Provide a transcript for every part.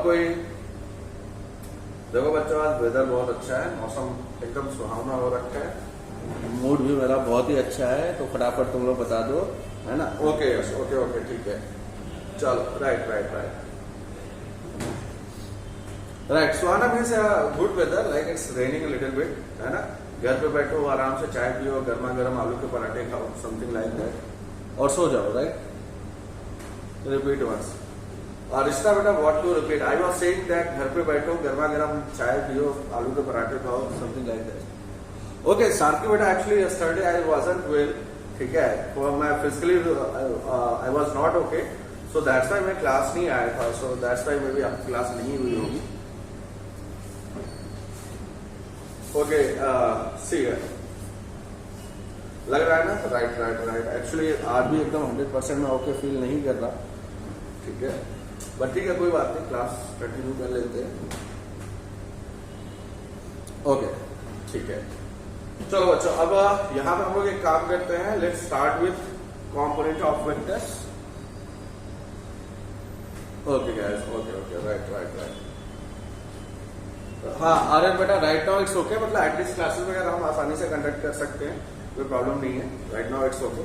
कोई? देखो बच्चों, आज वेदर बहुत अच्छा है, मौसम एकदम सुहावना हो रखा है, मूड भी मेरा बहुत ही अच्छा है, तो फटाफट तुम लोग बता दो, है ना? ओके ओके ओके, ठीक है, चलो, राइट राइट राइट राइट। सुहाना means good weather, like it's raining a little bit, है ना? घर पे बैठो, आराम से चाय पियो, गर्मा गर्म आलू के पराठे खाओ, समथिंग लाइक दैट, और सो जाओ, राइट? Repeat once. और रिश्ता बेटा, what to repeat? I was saying that घर पे बैठो, गर्मा गर्म चाय पियो, आलू के पराठे खाओ, समथिंग लाइक दैट। ओके सार्थी बेटा, actually yesterday I wasn't well, ठीक है, for my physically I was not okay, so that's why मैं क्लास नहीं आया था, सो दैट्स व्हाई मे बी आपकी क्लास नहीं हुई होगी। ओके, सी लग रहा है ना? Right right right. एक्चुअली आज भी एकदम 100% में ओके फील नहीं कर रहा, ठीक है, बट ठीक है, कोई बात नहीं, क्लास कंटिन्यू कर लेते हैं। ओके, ठीक है, चलो बच्चों, अब यहां पे हम लोग एक काम करते हैं, let's start with component of vectors. Okay guys, okay okay, right right right. हाँ आर्यन बेटा, राइट नाउ इट्स ओके, मतलब एटलीस्ट क्लासेस वगैरह हम आसानी से कंडक्ट कर सकते हैं, कोई प्रॉब्लम नहीं है, राइट नाउ इट्स ओके।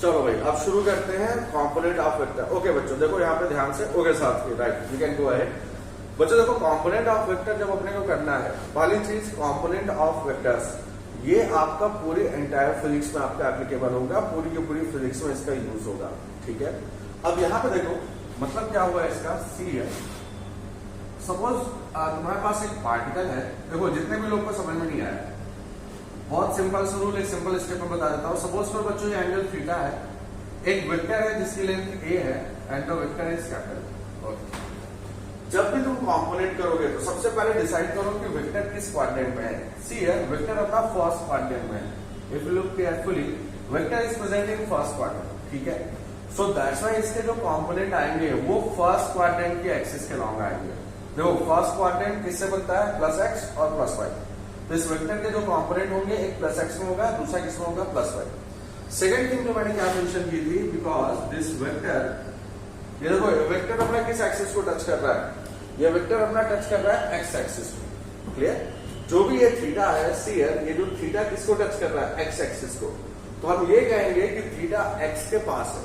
चलो भाई, अब शुरू करते हैं कंपोनेंट ऑफ वेक्टर। ओके बच्चों, देखो यहाँ पे ध्यान से, ओके साथ में, right, we can go ahead. बच्चों देखो, कंपोनेंट ऑफ वेक्टर जब अपने को करना है, पहली चीज कंपोनेंट ऑफ वेक्टर्स, ये आपका पूरी एंटायर फिजिक्स में आपका एप्लीकेबल होगा, पूरी की पूरी फिजिक्स में इसका यूज होगा, ठीक है। अब यहाँ पे देखो, मतलब क्या हुआ इसका, सी है, सपोज तुम्हारे पास एक पार्टिकल है, देखो जितने भी लोग को समझ में नहीं आया, बहुत सिंपल सा रूल, एक सिंपल स्टेप में बता देता हूँ। सपोज फॉर बच्चों, ये एंगल थीटा है, एक वेक्टर है जिसकी लेंथ a है, and the vector is capital. जब भी तुम कंपोनेंट करोगे तो सबसे पहले डिसाइड करो कि वेक्टर किस क्वाड्रेंट में है। सी है, वेक्टर अपना फर्स्ट क्वाड्रेंट में है। If you look carefully, vector is present in first quadrant, ठीक है। सो दैट्स व्हाई इसके जो कंपोनेंट आएंगे वो फर्स्ट क्वाड्रेंट के एक्सिस के लॉन्ग आएंगे। देखो, फर्स्ट क्वाड्रेंट किससे बनता है? प्लस एक्स और प्लस वाई। तो इस वेक्टर के जो कंपोनेंट होंगे, एक प्लस एक्स में होगा, दूसरा किसमें होगा? Plus Y. सेकंड थिंग जो मैंने क्या मेंशन की थी, बिकॉज दिस वेक्टर, ये देखो वेक्टर अपना किस एक्सिस को टच कर रहा है? ये वेक्टर अपना टच कर रहा है एक्स एक्सिस को, क्लियर? जो भी ये थीटा है, सी है, ये जो थीटा किसको टच कर रहा है? एक्स एक्सिस को। तो हम ये कहेंगे कि थीटा एक्स के पास है,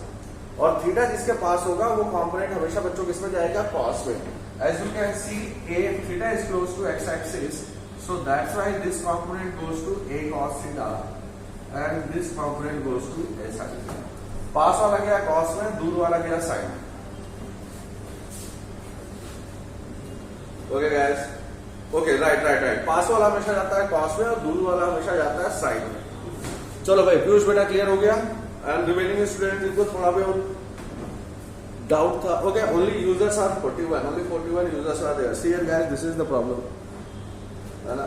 और थीटा जिसके पास होगा वो कंपोनेंट हमेशा बच्चों किसमें जाएगा? कॉस में। As you can see, a theta is close to X axis, so that's why this component goes to a cos theta and this component goes to a sin theta. पास वाला गया cos में, दूर वाला गया sin में। Okay guys, okay, right right right. पास वाला हमेशा जाता है cos में और दूर वाला हमेशा जाता है sin में। चलो भाई, पीयूष बेटा क्लियर हो गया, एंड रिमेनिंग स्टूडेंट जिनको थोड़ा भी डाउट था, okay, only users are 41, only 41 users are there. See here guys, this is the problem, है ना?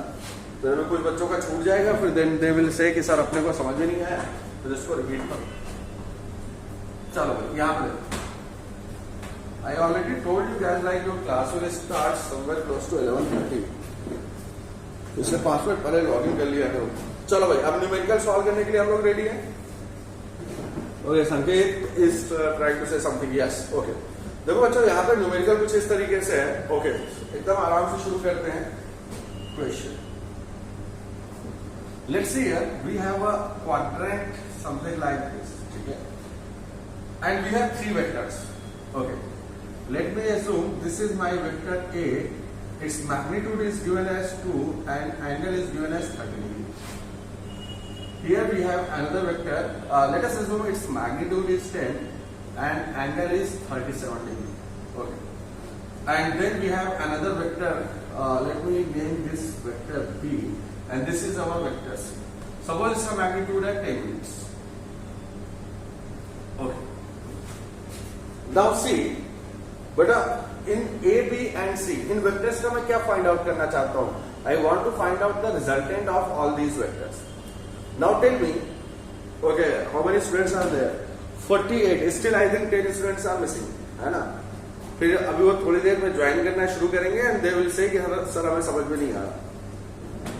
फिर भी कुछ बच्चों का छूट जाएगा, फिर देन दे विल से कि सर अपने को समझ में नहीं आया, फिर इसको रिपीट करो। चलो यहाँ पे I already told you guys, like your class will start somewhere close to 11:30, इससे 5 मिनट पहले लॉगिन कर लिया करो। चलो भाई, अब न्यूमेरिकल सॉल्व करने के लिए हम लोग रेडी हैं। Okay, Sanket is trying to say something, yes, okay. देखो बच्चों, यहाँ पे न्यूमेरिकल कुछ इस तरीके से है, ओके, एकदम आराम से शुरू करते हैं। Question. Let's see here, we have a quadrant something like this, ठीक है, and we have 3 vectors. Okay, let me assume this is my vector A, its magnitude is given as 2 and angle is given as 30 degree. Here we have another vector, let us assume its magnitude is 10 and angle is 37 degree. Okay, and then we have another vector, let me name this vector B, and this is our vector C. Suppose its magnitude at 10 units. Okay. Now see, but in A, B and C, in vectors का मैं क्या find out करना चाहता हूँ? I want to find out the resultant of all these vectors. Now tell me, okay, how many students are there? 48. Still I think 10 students are missing, है ना? फिर अभी वो थोड़ी देर में ज्वाइन करना शुरू करेंगे, एंड दे विल से कि सर हमें समझ में नहीं आ रहा।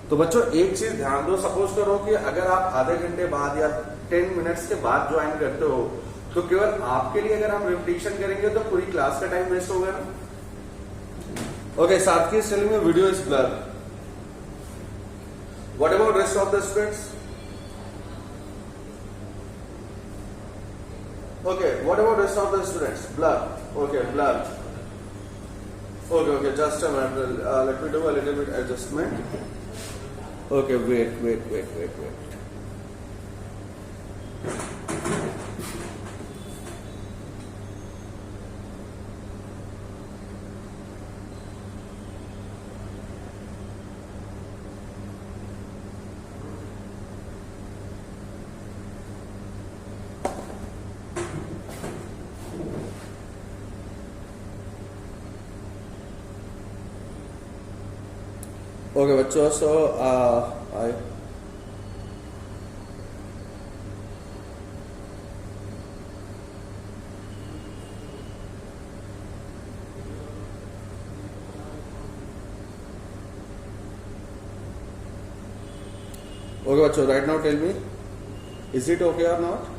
तो बच्चों एक चीज ध्यान दो, सपोज करो कि अगर आप आधे घंटे बाद या 10 मिनट्स के बाद ज्वाइन करते हो तो केवल आपके लिए अगर हम रिपीटिशन करेंगे तो पूरी क्लास का टाइम वेस्ट होगा ना। ओके, साथ की स्टाइल में video is blur. What about rest of the students? Okay, what about rest of the students? Blur. Okay, blur. Okay, just a minute. Let me do a little bit adjustment. Okay, wait. Okay, बच्चों, so I okay, बच्चों, right now tell me, is it okay or not?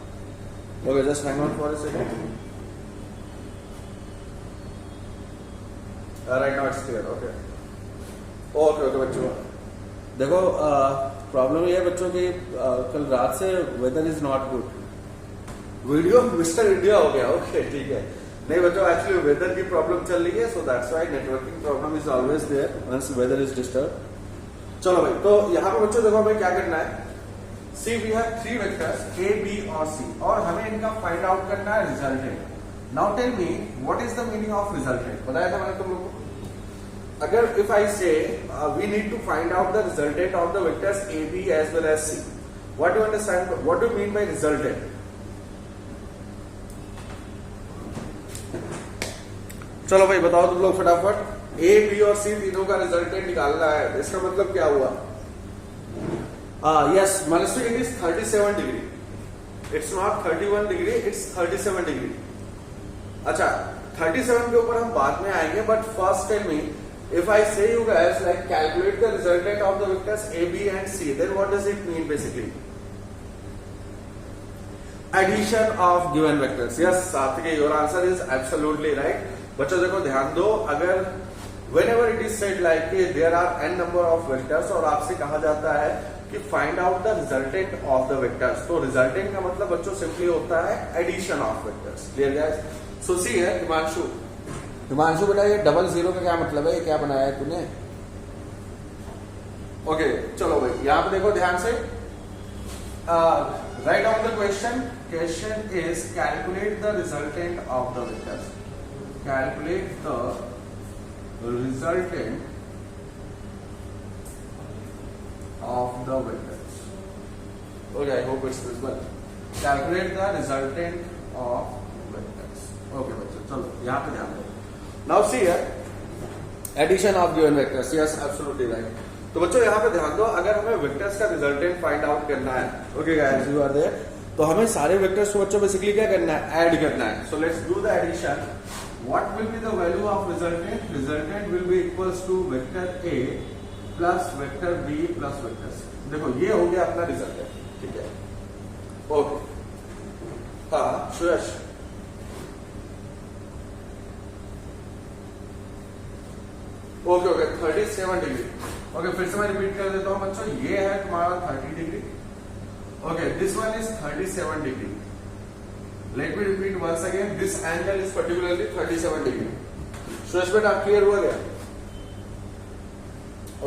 Okay, just hang on for a second. Right now it's clear. Okay. Okay बच्चों, देखो problem ये है बच्चों की कल रात से weather is not good. Video Mister India हो गया। ओके, ठीक है। नहीं बच्चों, एक्चुअली वेदर की प्रॉब्लम चल रही है, so that's why networking problem is always there once weather is disturb. चलो भाई, तो यहाँ पे बच्चों देखो हमें क्या करना है। See we have 3 vectors A, B और C और हमें इनका फाइंड आउट करना है resultant. Now tell me what is the meaning of resultant? बताया था मैंने तुम लोगों को। अगर if I say we need to find out the resultant of the vectors A, B as well as C, what do you understand? What do you mean by resultant? चलो भाई बताओ तुम लोग फटाफट। A, B और C तीनों का resultant निकालना है। इसका मतलब क्या हुआ? Yes, Manasvi, it is 37 degree. It's not 31 degree, it's 37 degree. अच्छा, 37 के ऊपर हम बाद में आएंगे, but first tell me, if I say you guys like calculate the resultant of the vectors A, B and C, then what does it mean basically? Addition of given vectors. Yes, Sathike, your answer is absolutely right. बच्चों देखो ध्यान दो, अगर whenever it is said like there are n number of vectors और आपसे कहा जाता है कि find out the resultant of the vectors, तो resultant का मतलब बच्चों सिंपली होता है addition of vectors. Clear guys? So see here, Himanshu बेटा, ये डबल जीरो का क्या मतलब है? ये क्या बनाया है तूने? ओके, चलो भाई यहाँ पे देखो ध्यान से। Right of the question is calculate the resultant of the vectors. Calculate the resultant of the vectors. Okay, I hope it's visible. Calculate the resultant of vectors. Okay बच्चों, चलो यहाँ पे ध्यान दो। Now see here, addition of given vectors. Yes, absolutely right. तो बच्चों यहाँ पे ध्यान दो, अगर हमें वेक्टर्स का रिजल्टेंट फाइंड आउट करना है, okay guys, you are there, तो हमें सारे वेक्टर्स को बच्चों बेसिकली क्या करना है? ऐड करना है। So let's do the addition. What will be the value of resultant? Resultant will be equals to vector A plus vector B plus vector C। देखो ये हो गया अपना रिजल्टेंट, ठीक है? ओके, हाँ सुयश, ओके 37 डिग्री। ओके, फिर से मैं रिपीट कर देता हूं बच्चों, ये है तुम्हारा 30 degree. Okay, this one is 37 degree. Let me repeat once again, this angle is particularly 37 degree. Suresh बेटा क्लियर हुआ क्या?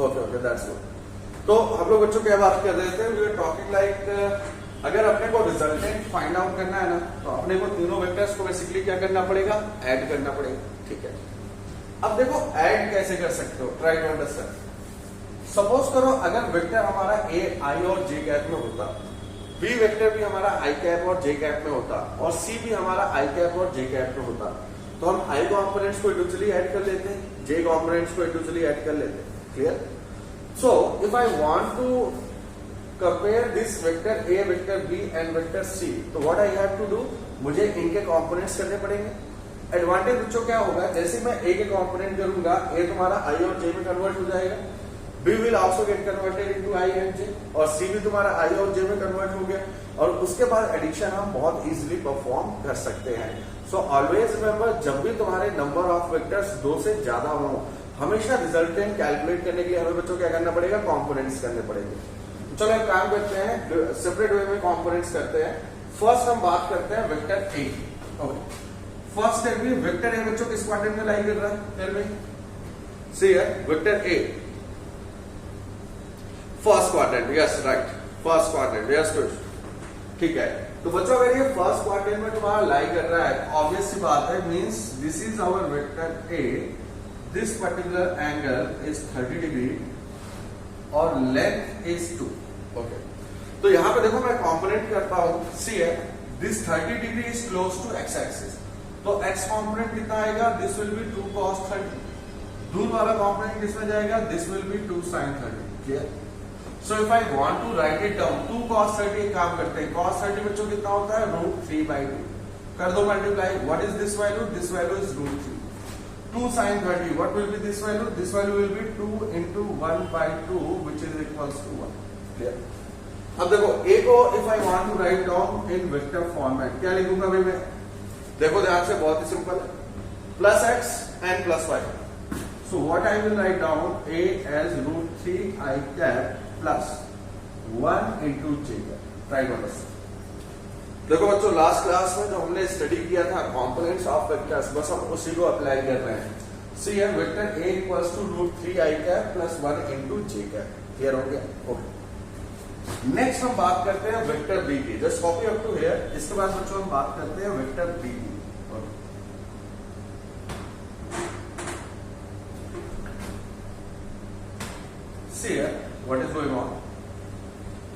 Okay, that's good. तो हम लोग बच्चों क्या बात कर रहे थे? वी आर टॉकिंग लाइक अगर अपने को रिजल्टेंट फाइंड आउट करना है ना, तो अपने को तीनों वेक्टर्स को बेसिकली क्या करना पड़ेगा? ऐड करना पड़ेगा, ठीक है? अब देखो ऐड कैसे कर सकते हो, ट्राई टू अंडरस्टैंड। सपोज करो अगर वेक्टर हमारा ए आई और जे कैप में होता, बी वेक्टर भी हमारा आई कैप और जे कैप में होता, और सी भी हमारा आई कैप और जे कैप में होता, तो हम आई कॉम्पोनेंट्स को इंडिविजुअली ऐड कर लेते हैं, जे कॉम्पोनेंट्स को इंडिविजुअली ऐड कर लेते हैं। Clear? So if I want to compare this vector A, vector B and vector C, तो what I have to do? मुझे इनके कॉम्पोनेंट्स करने पड़ेंगे। एडवांटेज बच्चों क्या होगा? जैसे मैं ए के कॉम्पोनेंट करूंगा, ए तुम्हारा आई और जे में कन्वर्ट हो जाएगा, B will also get converted into I and J, और C भी तुम्हारा I और J में कन्वर्ट हो गया, और उसके बाद एडिशन हम बहुत इजीली परफॉर्म कर सकते हैं। सो ऑलवेज रिमेंबर, जब भी तुम्हारे नंबर ऑफ वेक्टर्स 2 से ज्यादा हो, हमेशा रिजल्टेंट कैलकुलेट करने के लिए हमें बच्चों क्या करना पड़ेगा, कंपोनेंट्स करने पड़ेंगे। चलो एक काम करते हैं, सेपरेट वे में कंपोनेंट्स करते हैं। फर्स्ट हम बात करते हैं vector A. Okay, first tell me vector A बच्चों किस क्वाड्रेंट में लाई कर रहा है, tell me. See here vector A first quadrant, yes right, first quadrant, yes good, ठीक है। तो बच्चों अगर ये फर्स्ट क्वाड्रेंट में तुम्हारा लाई कर रहा है, ऑब्वियस सी बात है, means this is our vector A, this particular angle is 30 degree और लेंथ इज 2। ओके, तो यहां पे देखो मैं कंपोनेंट करता हूं, सी है this 30 degree is close to X axis, तो एक्स कंपोनेंट कितना आएगा, दिस विल बी 2 cos 30, दूर वाला कंपोनेंट किसमें जाएगा, this will be 2 sin 30, clear. So if I want to write it down, 2 cos 30, एक काम करते हैं, cos 30 बच्चों कितना होता है, √3/2, कर दो multiply, what is this value, this value is √3, 2 sin 30, what will be this value, this value will be 2 into 1/2 which is equals to 1, clear. अब देखो ए को if I want to write down in vector format, क्या लिखूंगा भाई मैं, देखो ध्यान से, बहुत ही सिंपल है, +x and +y, so what I will write down a as √3i cap plus 1 into j cap, right on this। देखो बच्चों लास्ट क्लास में जो हमने स्टडी किया था कंपोनेंट्स ऑफ वेक्टर्स, बस हम उसी को अप्लाई कर रहे हैं। सी है vector a equals to √3i cap plus 1 into j cap, clear हो गया। ओके, नेक्स्ट हम बात करते हैं वेक्टर b की, just copy up to here. इसके बाद बच्चों हम बात करते हैं वेक्टर b की। See here, what is going on?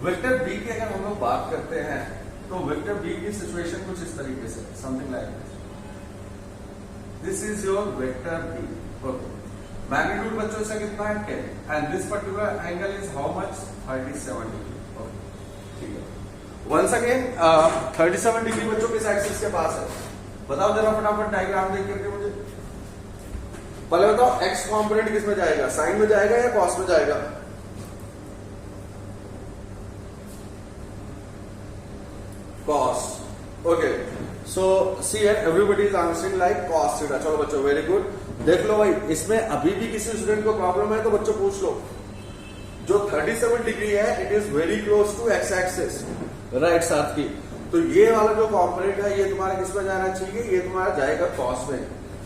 Vector B की अगर हम लोग बात करते हैं तो वेक्टर बी की सिचुएशन कुछ इस तरीके से, something like this is your vector B. Okay, magnitude बच्चों से कितना है, 10, and this particular angle is how much, 37 degree. Okay, ठीक है। वंस अगेन 37 डिग्री बच्चों किस एक्सिस के पास है, बताओ जरा फटाफट डायग्राम देख करके मुझे। पहले बताओ एक्स कॉम्पोनेंट किस में जाएगा, साइन में जाएगा या कॉस में जाएगा, cos। Okay, so see everybody is answering like cos theta. चलो बच्चों वेरी गुड, देख लो भाई, इसमें अभी भी किसी स्टूडेंट को प्रॉब्लम है तो बच्चों पूछ लो। जो 37 डिग्री है it is very close to X axis, right साथ की, तो ये वाला जो कंपोनेंट है ये तुम्हारा किस में जाना चाहिए, ये तुम्हारा जाएगा cos में।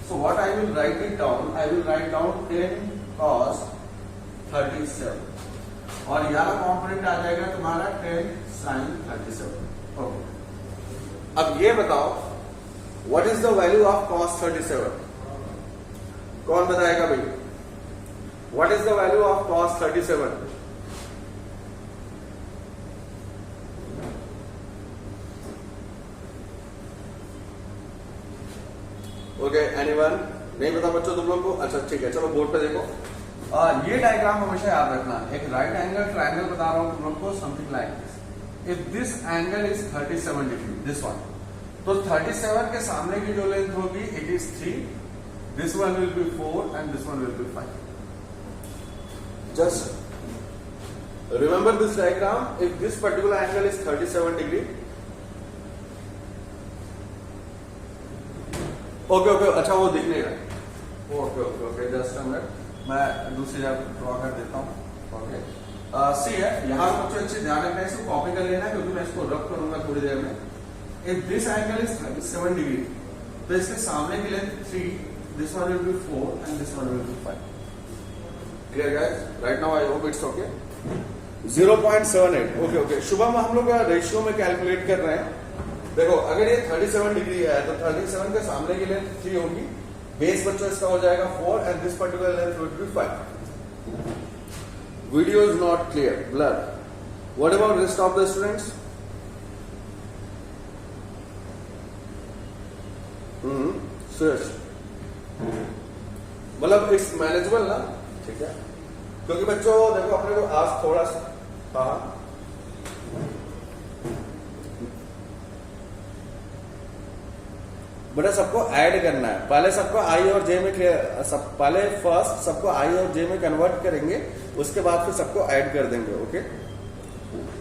सो what I will write it down, I will right down 10 cos 37, और यहाँ कंपोनेंट आ जाएगा तुम्हारा 10 sin 37। ओके, अब ये बताओ what is the value of cos 37, कौन बताएगा भाई, what is the value of cos 37? Okay, anyone, नहीं पता बच्चों तुम लोग को, अच्छा ठीक है, चलो बोर्ड पे देखो। ये डायग्राम हमेशा याद रखना, एक राइट एंगल ट्रायंगल बता रहा हूं तुम लोग को, something like this. If this angle is 37 degree, this one, तो 37 के सामने की जो लेंथ होगी it is 3, this one will be 4 and this one will be 5. Just remember this diagram. If this particular angle is 37 degree, okay, अच्छा वो दिख नहीं रहा, okay, just a minute, मैं दूसरी जगह ड्रॉ कर देता हूँ। ओके, सी है, यहाँ बच्चों अच्छे ध्यान रखना है, इसको कॉपी कर लेना है क्योंकि मैं इसको रब करूंगा थोड़ी देर में। If this angle is 37 degree, तो इसके सामने की length 3, this one will be 4 and this one will be 5। Clear guys, right now I hope it's okay. 0.78, okay. Shubham हम लोग रेशियो में कैलकुलेट कर रहे हैं। देखो अगर ये 37 डिग्री है तो 37 के सामने की लेंथ 3 होगी, बेस बच्चों इसका हो जाएगा 4 and this particular length will be 5। Video is not clear, blur. What about rest of the students? Suresh, मतलब इट्स मैनेजेबल ना, ठीक है, क्योंकि बच्चों देखो अपने को आज थोड़ा सा, हाँ बेटा सबको ऐड करना है, पहले सबको आई और जे में पहले फर्स्ट सबको आई और जे में कन्वर्ट करेंगे, उसके बाद फिर सबको ऐड कर देंगे। ओके,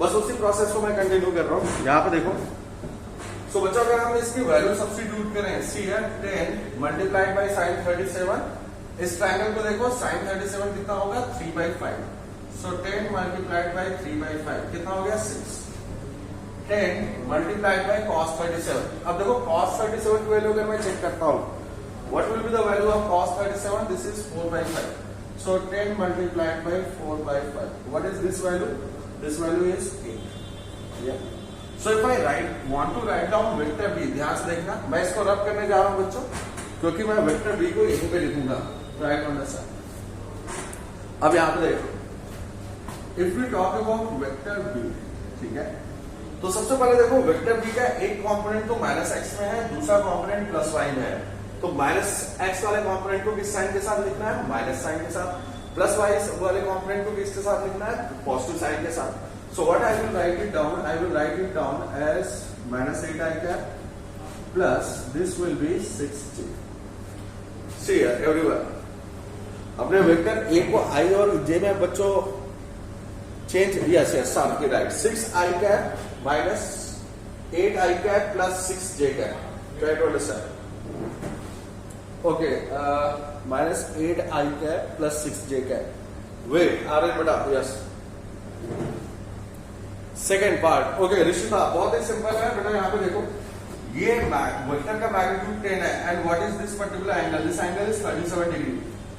बस उसी प्रोसेस को मैं कंटिन्यू कर रहा हूं। यहाँ पे देखो, सो बच्चों अगर हम इसकी वैल्यू सब्स्टिट्यूट करें, सी है 10 मल्टीप्लाइड बाई साइन 37, इस ट्रायंगल को देखो, साइन 37 कितना होगा 3/5, सो 10 मल्टीप्लाइड बाई 3/5 कितना हो गया 6, 10 मल्टीप्लाइड बाई cos 37। अब देखो cos 37 की वैल्यू अगर मैं चेक करता हूं, what will be the value of cos 37, this is 4/5, so 10 multiplied by 4/5, what is this value, this value is 8। So if I want to write down vector B, ध्यान से देखना, मैं इसको रब करने जा रहा हूं बच्चों, क्योंकि मैं वेक्टर बी को यहीं पे लिखूंगा, राइट अंडरस्टैंड। अब यहां पे देखो, if we talk about vector B, ठीक है, तो सबसे पहले देखो वेक्टर बी का एक कंपोनेंट तो -x में है, दूसरा कंपोनेंट +y में है, तो -x वाले कंपोनेंट को किस साइन के साथ लिखना है, माइनस साइन के साथ, +y वाले कंपोनेंट को किसके साथ लिखना है, पॉजिटिव साइन के साथ। So what I will write it down, I will write it down as -8i plus this will be 6j। See here everyone, अपने वेक्टर ए को i और j में बच्चों चेंज, यस यस साफ की right, 6i minus 8i plus 6j, try to understand. Okay, minus 8i plus 6j, wait आ रहे बेटा, यस। सेकेंड पार्ट, ओके रिश्ता बहुत ही सिंपल है बेटा, यहाँ पे देखो, ये वेक्टर का मैग्नीट्यूड 10 है, and what is this particular angle, this angle is 37 degree,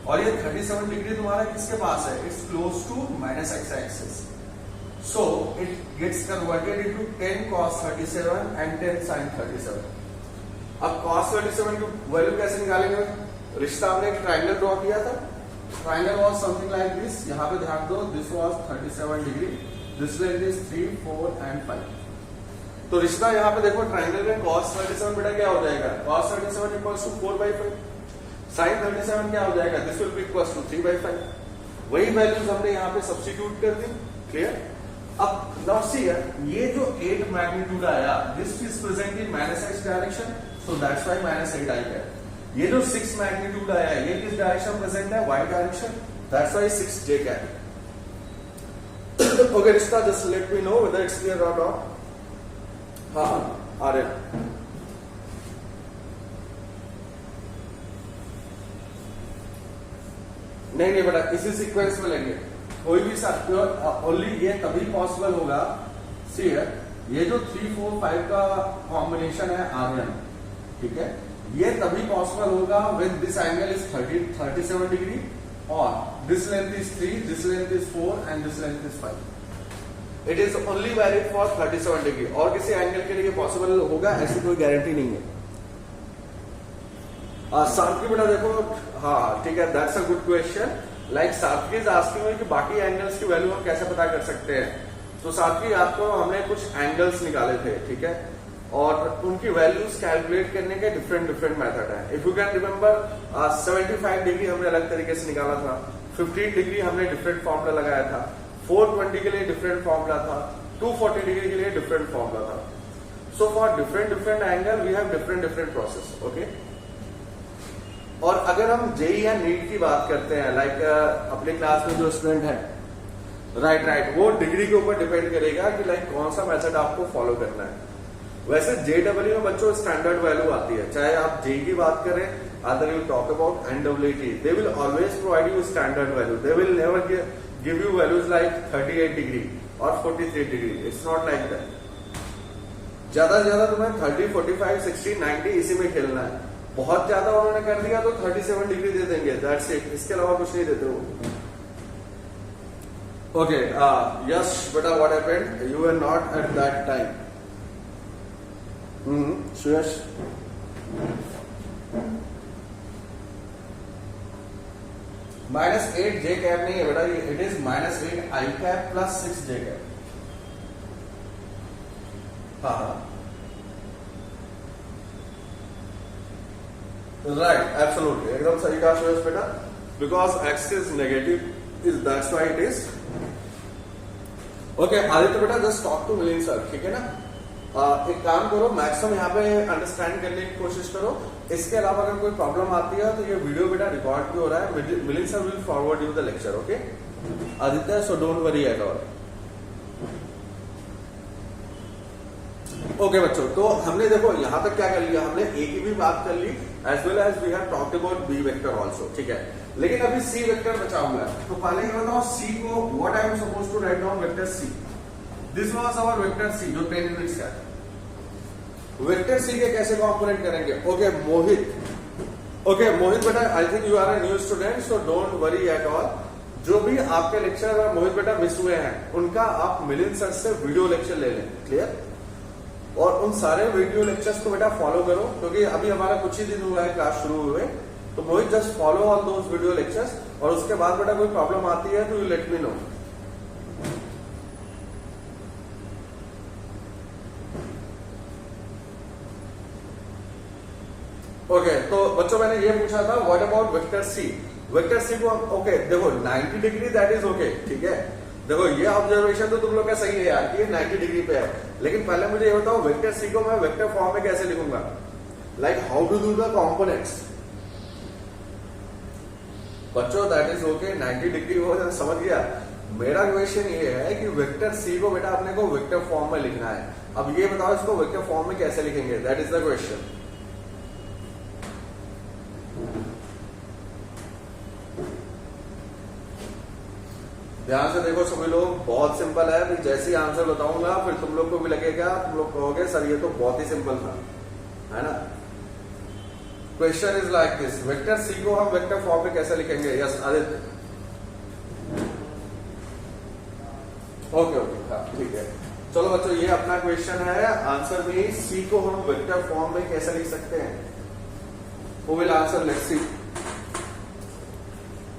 और ये 37 डिग्री तुम्हारा किसके पास है, it's close to -x axis, so it gets converted into 10 cos 37 and 10 sin 37। अब cos 37 की वैल्यू कैसे निकालेंगे, रिश्ता हमने एक ट्रायंगल ड्रॉ किया था, triangle was something like this, यहाँ पे ध्यान दो, this was 37 degree, this length is 3, 4 and 5। तो रिश्ता यहाँ पे देखो, ट्रायंगल में cos 37 बेटा क्या हो जाएगा, cos 37 इक्वल्स टू 4/5, sin 37 क्या हो जाएगा, this will be equals to 3/5। वही वैल्यूज हमने यहाँ पे सब्स्टिट्यूट कर दी, क्लियर। अब नाउ सी ये जो 8 मैग्नीट्यूड आया, this is present in -x direction, so that's why -8i है। ये जो 6 मैग्नीट्यूड आया, ये किस डायरेक्शन प्रेजेंट है, y direction, that's why 6j है। ओके रिश्ता, just let me know whether it's clear और नॉट। हाँ आ रहे, नहीं बेटा इसी सीक्वेंस में लेंगे, कोई भी ओनली ये तभी पॉसिबल होगा, सी है, ये जो 3, 4, 5 का कॉम्बिनेशन है आर्यन, ठीक है, ये तभी पॉसिबल होगा when this angle is 37 degree और this length is 3, this length is 4 and this length is 5। It is only valid for 37 degree, और किसी एंगल के लिए पॉसिबल होगा ऐसी कोई गारंटी नहीं है। साथ की बेटा देखो, हाँ ठीक है, that's a good question. Like साथी इज आस्किंग कि बाकी एंगल्स की वैल्यू हम कैसे पता कर सकते हैं, तो साथी आपको हमने कुछ एंगल्स निकाले थे, ठीक है, और उनकी वैल्यूज कैलकुलेट करने के डिफरेंट मेथड है। If you can remember, 75 degree हमने अलग तरीके से निकाला था, 15 डिग्री हमने डिफरेंट फॉर्मूला लगाया था, 420 के लिए डिफरेंट फॉर्मूला था, 240 डिग्री के लिए डिफरेंट फॉर्मूला था। So for different angle we have different process, okay. और अगर हम जेई या नीट की बात करते हैं, लाइक अपने क्लास में जो स्टूडेंट है, राइट, वो डिग्री के ऊपर डिपेंड करेगा कि लाइक कौन सा मेथड आपको फॉलो करना है। वैसे जेडब्ल्यू में बच्चों स्टैंडर्ड वैल्यू आती है, चाहे आप जेई की बात करें, other you talk about NWT, they will always provide you standard value, they will never give you values like 38 degree और 43 degree, it's not like that. ज्यादा से ज्यादा तुम्हें 30, 45, 60, 90 इसी में खेलना है। बहुत ज्यादा उन्होंने कर दिया तो 37 डिग्री दे देंगे, दैट्स इट, इसके अलावा कुछ नहीं देते वो। ओके, यस बेटा, what happened, you were not at that time. Suyash, -8j cap नहीं है बेटा, it is -8i cap plus 6j cap. हाँ राइट, एब्सोल्युटली, एकदम सही कहा सुयश बेटा, because x is negative, is that's why it is. Okay Aditya बेटा, just talk to Milind sir, ठीक है ना। एक काम करो, मैक्सिमम यहाँ पे अंडरस्टैंड करने की कोशिश करो। इसके अलावा अगर कोई प्रॉब्लम आती है तो ये वीडियो बेटा रिकॉर्ड भी हो रहा है, Milind sir will forward you the lecture, okay Aditya, so don't worry at all. Okay बच्चों, तो हमने देखो यहाँ तक क्या कर लिया, हमने ए की भी बात कर ली as well as we have talked about B vector also, ठीक है। लेकिन अभी सी वेक्टर बचा हुआ है, तो पहले ये बताओ सी को what I am supposed to write down vector C. This was our vector C जो 10 यूनिट्स का है। वेक्टर सी के कैसे कंपोनेंट करेंगे? ओके मोहित, बेटा I think you are a new student, so don't worry at all. जो भी आपके लेक्चर मोहित बेटा मिस हुए हैं उनका आप मिलिंद सर से वीडियो लेक्चर ले लें, क्लियर। और उन सारे वीडियो लेक्चर्स को बेटा फॉलो करो, क्योंकि अभी हमारा कुछ ही दिन हुआ है क्लास शुरू हुए। तो Mohit just follow all those video lectures, और उसके बाद बेटा कोई प्रॉब्लम आती है तो you let me know. Okay, तो बच्चों मैंने ये पूछा था what about vector C. Vector C को ओके देखो 90 डिग्री दैट इज ओके, ठीक है। देखो ये ऑब्जर्वेशन तो तुम लोग का सही है यार कि 90 डिग्री पे है, लेकिन पहले मुझे ये बताओ वेक्टर सी को मैं वेक्टर फॉर्म में कैसे लिखूंगा, like how to do the components. बच्चों दैट इज ओके, 90 डिग्री हो समझ गया। मेरा क्वेश्चन ये है कि वेक्टर सी को बेटा अपने को वेक्टर फॉर्म में लिखना है। अब ये बताओ इसको वेक्टर फॉर्म में कैसे लिखेंगे, दैट इज द क्वेश्चन। ध्यान से देखो सभी लोग, बहुत सिंपल है। फिर जैसे ही आंसर बताऊंगा फिर तुम लोग को भी लगेगा, तुम लोग कहोगे सर ये तो बहुत ही सिंपल था, है ना। Question is like this, vector C को हम वेक्टर फॉर्म में कैसे लिखेंगे? यस आदित्य, ओके हाँ ठीक है। चलो बच्चों ये अपना क्वेश्चन है, आंसर में सी को हम वेक्टर फॉर्म में कैसे लिख सकते हैं? वो will answer, let's see.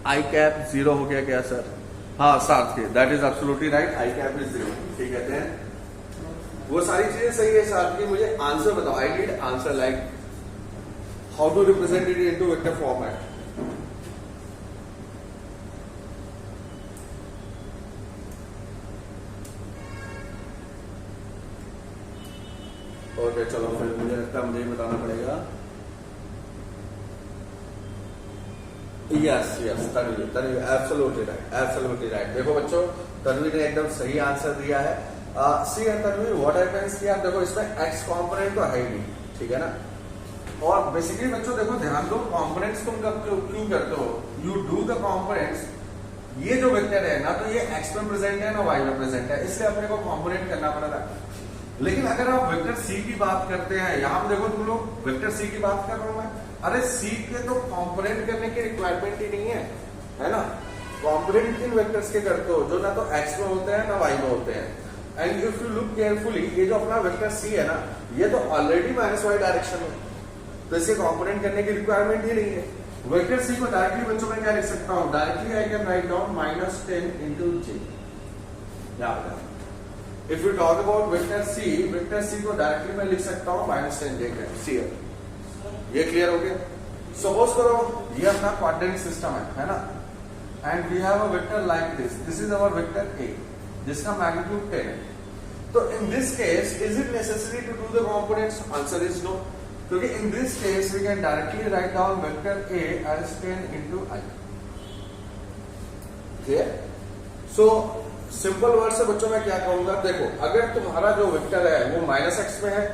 I cap 0 हो गया क्या सर? हाँ साथ के, that is absolutely right, I cap is 0, ठीक कहते हैं। वो सारी चीजें सही है साथ की, मुझे आंसर बताओ। I need answer like how to represent it into vector format. Okay चलो फिर मुझे लगता है मुझे बताना पड़ेगा। Yes Tanvi absolutely right. देखो बच्चों तन्वी ने एकदम सही आंसर दिया है। सी तन्वी व्हाट हैपेंस कि आप देखो इसमें एक्स कंपोनेंट तो है ही नहीं, ठीक है ना। और बेसिकली बच्चों देखो ध्यान दो, कंपोनेंट्स तुम क्यों करते हो? You do the components. ये जो वेक्टर है ना, तो ये एक्स में प्रेजेंट है ना वाई में प्रेजेंट है, इसलिए अपने को कंपोनेंट करना पड़ रहा है। लेकिन अगर आप वेक्टर सी की बात करते हैं, यहाँ पे देखो तुम लोग वेक्टर सी की बात कर रहा हूं मैं, अरे सी के तो कंपोनेंट करने की रिक्वायरमेंट ही नहीं है ना। कंपोनेंट किन वेक्टर्स के करते हो? जो ना तो एक्स में होते हैं ना वाई में होते हैं। And if you look carefully, ये जो अपना वेक्टर सी है ना, ये तो ऑलरेडी -y डायरेक्शन में, तो इसे कंपोनेंट करने की रिक्वायरमेंट ही नहीं है। वेक्टर सी को डायरेक्टली बच्चों में क्या लिख सकता हूं? Directly I can write down -10 into j। If you talk about vector C को डायरेक्टली मैं लिख सकता हूं -10 j सी। ये क्लियर हो गया? सपोज करो ये अपना क्वाड्रेंट सिस्टम है ना, and we have a vector like this is our vector A जिसका मैग्नीट्यूड 10 है। तो in this case is it necessary to do the components? Answer is no, क्योंकि in this case we can directly write down vector A as 10 into i। Clear? So simple word से बच्चों मैं क्या कहूंगा, देखो अगर तुम्हारा जो वेक्टर है वो -x में है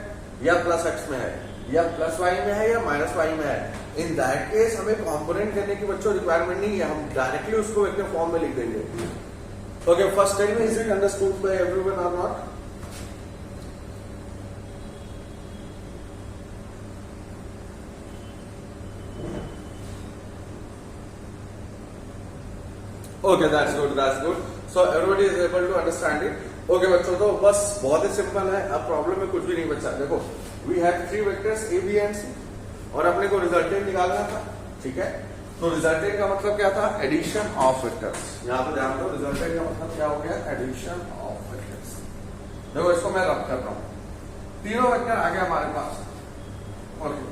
या +x में है या +y में है या -y में है, इन दैट केस हमें कंपोनेंट करने की बच्चों रिक्वायरमेंट नहीं है, हम डायरेक्टली उसको वेक्टर फॉर्म में लिख देंगे। Okay first tell me, is it understood by everyone और not? Okay that's good. So everybody is able to understand it. Okay बच्चों, तो बस बहुत ही सिंपल है, अब प्रॉब्लम में कुछ भी नहीं बचा। देखो we have 3 vectors A B and C, और अपने को रिजल्टेंट निकालना था, ठीक है। तो रिजल्टेंट का मतलब क्या था? Addition of vectors. यहां पे ध्यान दो, रिजल्टेंट का मतलब क्या हो गया? Addition of vectors. देखो इसको मैं रब करता हूं, तीनों वेक्टर आ गए हमारे पास। ओके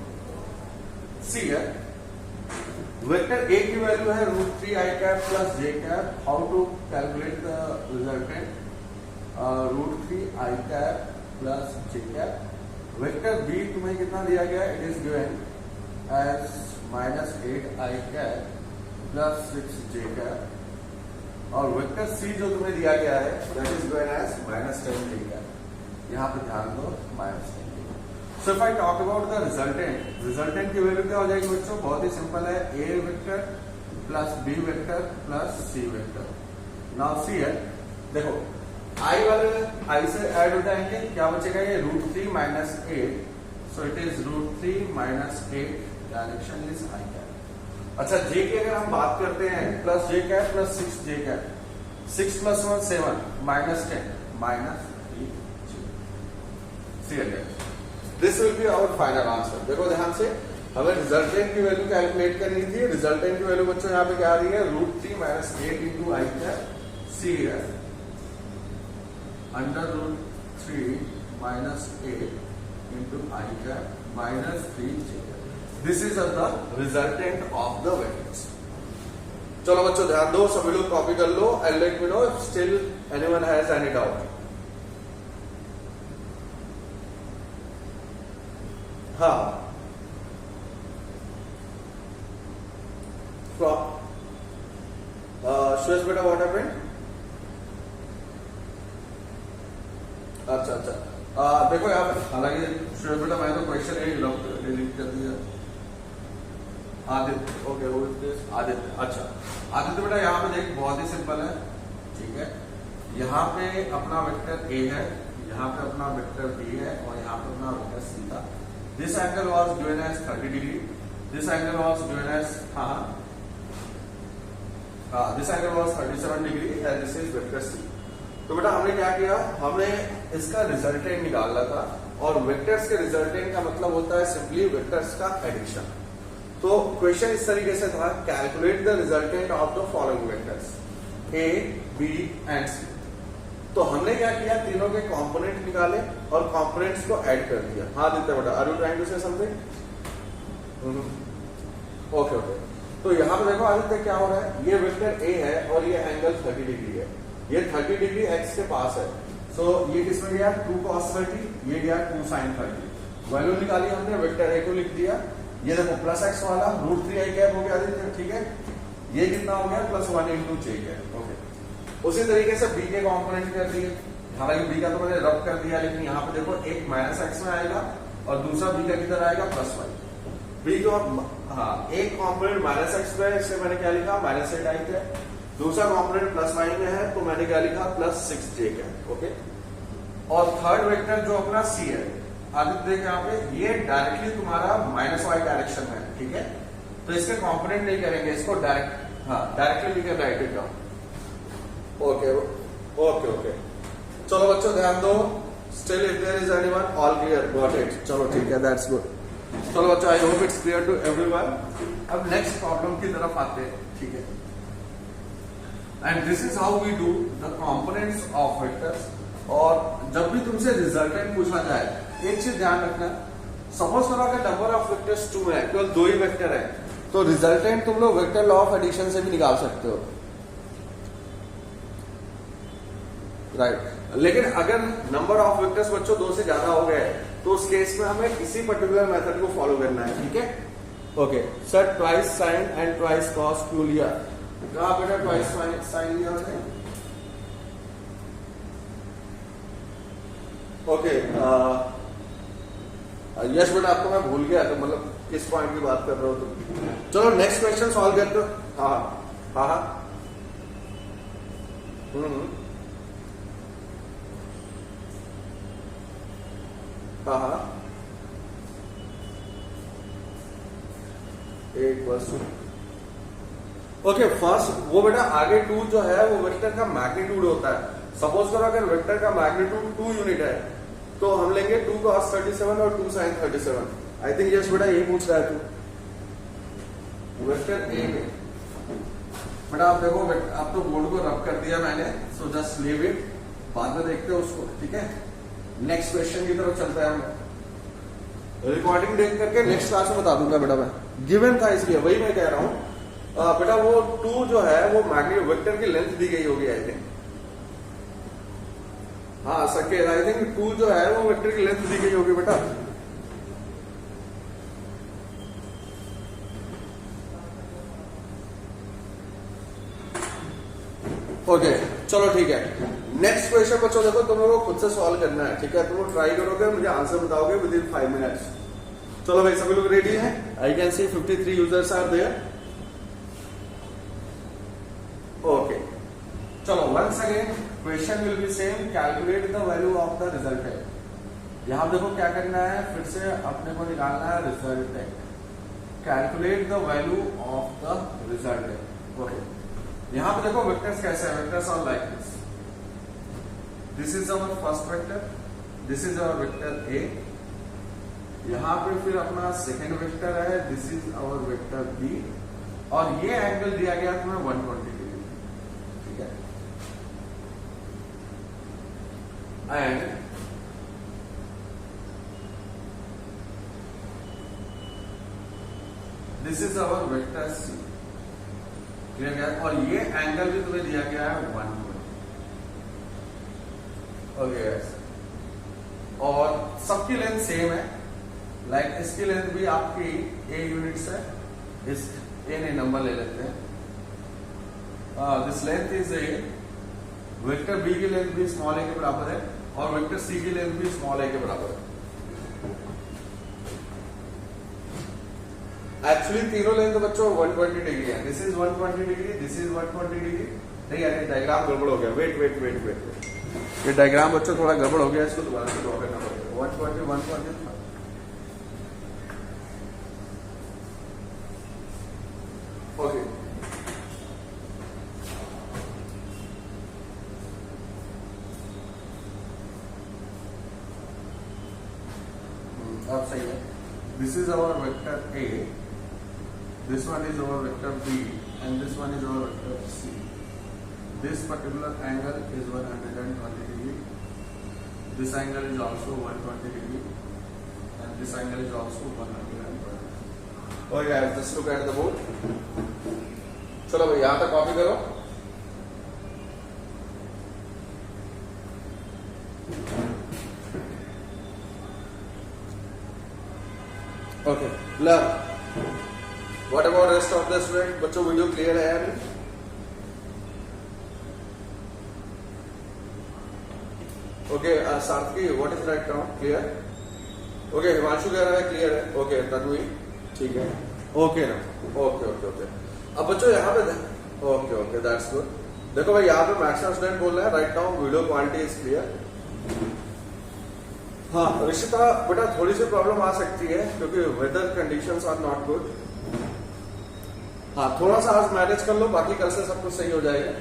सी है, वेक्टर ए की वैल्यू है √3i cap plus j cap. How to calculate the resultant? √3i cap plus J cap. Vector B तुम्हें कितना दिया गया, it is given as -8i cap plus 6j cap. और वेक्टर सी जो तुम्हें दिया गया है that is given as -10j cap. यहाँ पे ध्यान दो -10j। So if I talk about the resultant, resultant की वैल्यू क्या हो जाएगी बच्चों, बहुत ही सिंपल है, ए vector plus B vector plus C vector. Now C है, देखो आई वाले आई से ऐड हो जाएंगे, क्या बचेगा ये √3 - 8, so it is √3 - 8, direction is I cap. अच्छा जे की अगर हम बात करते हैं plus J cap plus 6j cap, 6 + 1 7 -10 -3j। See again this will be our final answer. देखो ध्यान से, हमें रिजल्टेंट की वैल्यू कैलकुलेट करनी थी। रिजल्टेंट की वैल्यू बच्चों यहाँ पे क्या आ रही है, √3 - 8 × आई कैप सी है √3 - 8 × I cap -3j। This is the resultant of the vectors. चलो बच्चों ध्यान दो, सभी लोग कॉपी कर लो and let me know if still anyone has any doubt. हाँ श्वेत बेटा व्हाट हैपेंड? अच्छा देखो यहाँ पे, हालांकि श्वेत बेटा मैं तो क्वेश्चन डिलीट कर दिया। आदित्य, ओके आदित्य, अच्छा आदित्य बेटा यहाँ पे देख बहुत ही सिंपल है, ठीक है। यहाँ पे अपना वेक्टर ए है, यहाँ पे अपना वेक्टर बी है और यहाँ पे अपना वेक्टर सी था। This angle was given as 30 degree, this angle was given as this angle was 37 degree and this is vector C. तो बेटा हमने क्या किया, हमने इसका रिजल्टेंट निकालना था और वेक्टर्स के रिजल्टेंट का मतलब होता है सिंपली वेक्टर्स का एडिशन। तो क्वेश्चन इस तरीके से था, calculate the resultant of the following vectors A B and C. तो हमने क्या किया, तीनों के कंपोनेंट निकाले और कंपोनेंट्स को ऐड कर दिया। हाँ आदित्य बेटा, are you trying to say something? Okay okay. तो यहाँ पे देखो आदित्य क्या हो रहा है, ये वेक्टर ए है और ये एंगल 30 डिग्री है, ये 30 डिग्री एक्स के पास है। सो ये किसमें गया, 2 cos 30, ये गया 2 sin 30। वैल्यू निकाली हमने, वेक्टर ए को लिख दिया। ये देखो प्लस एक्स वाला √3 आई कैप हो गया आदित्य, ठीक है। ये कितना हो गया, +1 × j कैप, ओके। उसी तरीके से बी के कॉम्पोनेंट कर दिए, हालांकि बी का तो मैंने रब कर दिया, लेकिन यहाँ पे देखो एक -x में आएगा और दूसरा बी का किधर आएगा, +y। बी को हाँ एक कॉम्पोनेंट -x में, इससे मैंने क्या लिखा, -8 आई कैप। दूसरा कॉम्पोनेंट +y में है तो मैंने क्या लिखा, +6j कैप, ओके। और थर्ड वेक्टर जो अपना सी है आदित्य देख यहाँ पे, ये डायरेक्टली तुम्हारा -y डायरेक्शन में है, ठीक है। तो इसके कंपोनेंट नहीं करेंगे, इसको directly we can write it down. Okay okay okay. चलो बच्चों ध्यान दो, still if there is anyone, all clear, got it. चलो ठीक है, दैट्स गुड। चलो बच्चों I hope it's clear to everyone. अब नेक्स्ट प्रॉब्लम की तरफ आते हैं, ठीक है। And this is how we do the components of vectors. और जब भी तुमसे रिजल्टेंट पूछा जाए, एक चीज ध्यान रखना, सपोज करो अगर नंबर ऑफ वेक्टर्स 2 है, केवल 2 ही वेक्टर है, तो रिजल्टेंट तुम लोग वेक्टर लॉ ऑफ एडिशन से भी निकाल सकते हो, राइट। लेकिन अगर नंबर ऑफ वेक्टर्स बच्चों 2 से ज्यादा हो गए तो उस केस में हमें किसी पर्टिकुलर मेथड को फॉलो करना है, ठीक है। Okay sir, twice sign and twice cos क्यों लिया? कहा बेटा ट्वाइस साइन लिया हमने? ओके यश बेटा, आपको मैं भूल गया, तो मतलब किस पॉइंट की बात कर रहे हो तुम? चलो नेक्स्ट क्वेश्चन सॉल्व करते हो। हाँ हाँ हाँ हाँ हाँ एक बस। ओके फर्स्ट वो बेटा आगे 2 जो है वो वेक्टर का मैग्नीट्यूड होता है। सपोज करो अगर वेक्टर का मैग्नीट्यूड 2 यूनिट है तो हम लेंगे 2 cos 37 और 2 sin 37। आई थिंक यस बेटा यही पूछ रहा है तू। वेक्टर ए में बेटा आप देखो, आप तो बोर्ड को रब कर दिया मैंने, सो जस्ट लीव इट, बाद में देखते हैं उसको, ठीक है। नेक्स्ट क्वेश्चन की तरफ चलता है, हम रिकॉर्डिंग देख करके नेक्स्ट क्लास में बता दूंगा बेटा, मैं गिवन था इसलिए वही मैं कह रहा हूँ। बेटा वो 2 जो है वो मैग्नीट्यूड वेक्टर की लेंथ दी गई होगी आई थिंक, हाँ सर्किल, आई थिंक 2 जो है वो वेक्टर की लेंथ दी गई होगी बेटा। ओके चलो ठीक है। नेक्स्ट क्वेश्चन बच्चों देखो, तुम लोगों को खुद से सॉल्व करना है, ठीक है? तुम लोग ट्राई करोगे, मुझे आंसर बताओगे विद इन 5 मिनट्स। चलो भाई सभी लोग रेडी हैं? I can see 53 users are there. Okay चलो once again question will be same, calculate the value of the resultant. यहां देखो क्या करना है, फिर से अपने को निकालना है resultant. Calculate the value of the resultant. Okay यहां पे देखो वेक्टर्स कैसे है, vectors are like this. This is our first vector, this is our vector A. यहां पे फिर अपना सेकेंड वेक्टर है, this is our vector B, और ये एंगल दिया गया तुम्हें 120 डिग्री, ठीक है? And this is our vector C, clear गया? और ये एंगल भी तुम्हें दिया गया है 120। ओके और सबकी लेंथ सेम है, लाइक इसकी लेंथ भी आपकी ए यूनिट्स है, इस ए ने नंबर ले लेते हैं। This length is A, vector B की लेंथ भी स्मॉल ए के बराबर है, और वेक्टर सी की लेंथ भी स्मॉल ए के बराबर है। एक्चुअली तीनों लेंथ बच्चों 120 डिग्री है। This is 120 degree, this is 120 degree. नहीं यार डायग्राम गड़बड़ हो गया, वेट वेट वेट वेट, ये डायग्राम बच्चों थोड़ा गड़बड़ हो गया, इसको दोबारा से ड्रॉ करना पड़ेगा। 120 120 ओके अब सही है। This is our vector A, this one is our vector B, and this one is our vector C. This particular angle is 120 degree. This angle is also 120 degree, and this angle is also 120. Oh yeah, just look at the board. चलो भाई यहाँ तक copy करो। Okay, love. What about rest of the student? बच्चों video clear है या नहीं? Okay सार्थकी what is right now? Clear? Okay Himanshu कह रहा है क्लियर है। ओके तन्वी ठीक है। ओके ना, ओके ओके ओके। अब बच्चों यहाँ पे ओके ओके दैट्स गुड। देखो भाई यहाँ पे मैक्सिमम स्टूडेंट बोल रहे हैं right now video quality is clear. हाँ ऋषिता बेटा थोड़ी सी प्रॉब्लम आ सकती है क्योंकि weather conditions are not good. हाँ थोड़ा सा आज मैनेज कर लो, बाकी कल से सब कुछ सही हो जाएगा।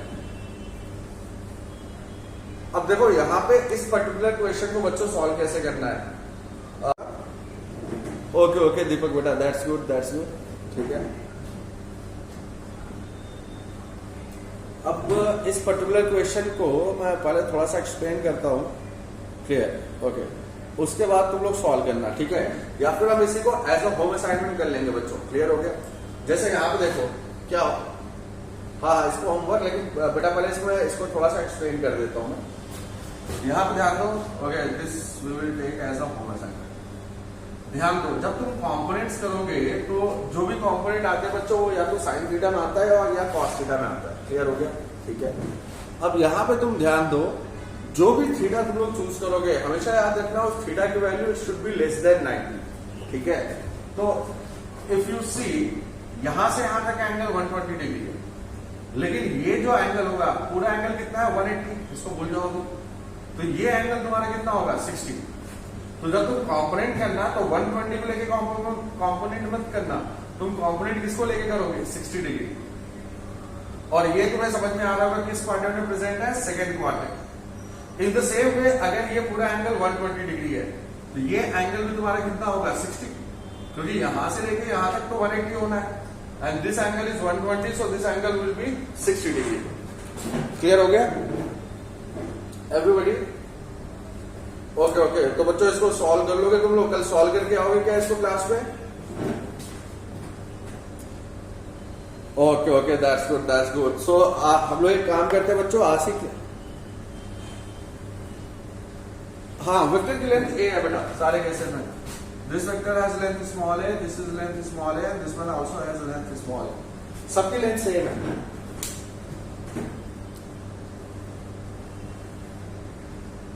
अब देखो यहाँ पे इस पर्टिकुलर क्वेश्चन को बच्चों सॉल्व कैसे करना है। ओके ओके दीपक बेटा दैट्स गुड ठीक है। अब इस पर्टिकुलर क्वेश्चन को मैं पहले थोड़ा सा एक्सप्लेन करता हूँ, क्लियर? ओके उसके बाद तुम लोग सॉल्व करना, ठीक है? या फिर हम इसी को एज अ होम असाइनमेंट कर लेंगे बच्चों, क्लियर हो गया? जैसे यहाँ पे देखो क्या, हाँ इसको होमवर्क, लेकिन बेटा पहले इसको थोड़ा सा एक्सप्लेन कर देता हूँ मैं। यहाँ पे ध्यान दो, okay this we will take as a home assignment. ध्यान दो जब तुम कॉम्पोनेंट्स करोगे तो जो भी कॉम्पोनेंट आते हैं बच्चों वो या तो साइन थीटा में आता है और या कॉस थीटा में आता है, क्लियर हो गया? ठीक है। अब यहाँ पे तुम ध्यान दो, जो भी थीटा तुम लोग चूज करोगे हमेशा याद रखना उस थीटा की value should be less than 90, ठीक है? तो इफ यू सी यहां से यहां तक एंगल 120 डिग्री है, लेकिन ये जो एंगल होगा पूरा एंगल कितना है 180, इसको भूल जाओ तुम। तो ये एंगल तुम्हारा कितना होगा 60। तो जब तुम कंपोनेंट करना तो 120 को लेके कंपोनेंट मत करना, तुम कंपोनेंट किसको लेके करोगे 60 डिग्री। और ये तुम्हें समझ में आ रहा होगा किस क्वाड्रेंट में प्रेजेंट है, second quadrant. In the same way अगर ये पूरा एंगल 120 डिग्री है तो ये एंगल भी तुम्हारा कितना होगा 60, क्योंकि यहां से लेके यहां तक तो 180 होना है, and this angle is 120, so this angle will be 60 degree. Clear हो गया एवरीबॉडी? ओके ओके तो बच्चों इसको सॉल्व कर लोगे तुम लोग, कल सॉल्व करके आओगे क्या इसको क्लास में? Okay okay that's good. So हम लोग एक काम करते हैं बच्चों, आज ही हाँ वेक्टर की लेंथ ए है बेटा सारे केसेस में. This vector has length small a, this is length small a, this one also has length small a. सबकी लेंथ सेम है.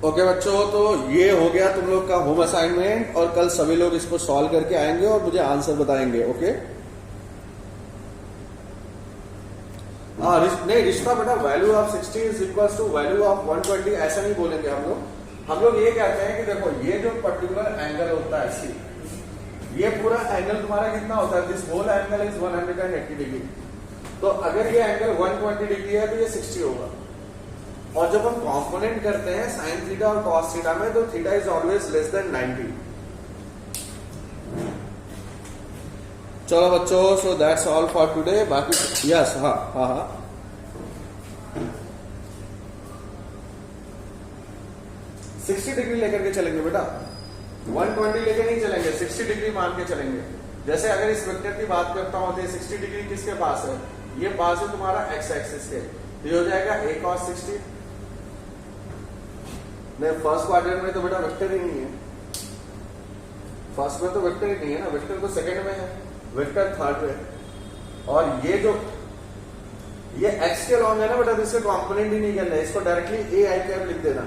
ओके बच्चों, तो ये हो गया तुम लोग का होम असाइनमेंट और कल सभी लोग इसको सॉल्व करके आएंगे और मुझे आंसर बताएंगे. ओके नहीं रिश्ता बेटा value of 60 is equal to value of 120 ऐसा नहीं बोलेंगे हम लोग. हम लोग ये कहते हैं कि देखो ये जो पर्टिकुलर एंगल होता है सी, ये पूरा एंगल तुम्हारा कितना होता है, this whole angle is 180 degree. तो अगर ये एंगल 120 डिग्री है तो ये 60 होगा. और जब हम कॉम्पोनेंट करते हैं साइन थीटा और कॉस थीटा में तो theta is always less than 90. चलो बच्चों, so that's all for today. बाकी यस हाँ हाँ हाँ 60 डिग्री लेकर के चलेंगे बेटा, 120 लेकर नहीं चलेंगे, 60 डिग्री मान के चलेंगे. जैसे अगर इस वेक्टर की बात करता हूं तो 60 डिग्री किसके पास है, ये पास है तुम्हारा एक्स एक्सिस के. तो ये हो जाएगा a cos 60. नहीं फर्स्ट क्वाड्रेंट में तो बेटा वेक्टर ही नहीं है, फर्स्ट में तो वेक्टर ही नहीं है ना, वेक्टर तो सेकंड में है, वेक्टर थर्ड में. और ये जो ये x के लॉन्ग है ना बेटा, तो इसके कॉम्पोनेंट ही नहीं करना है, इसको डायरेक्टली a i कैप लिख देना.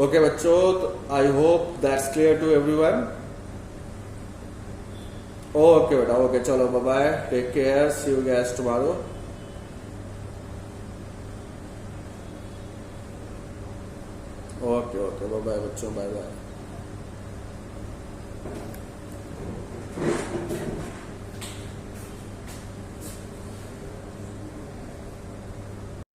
ओके बच्चों, I hope that's clear to everyone. Okay बेटा, ओके चलो bye bye, take care, see you guys tomorrow. Okay okay bye bye बच्चों, बाय बाय.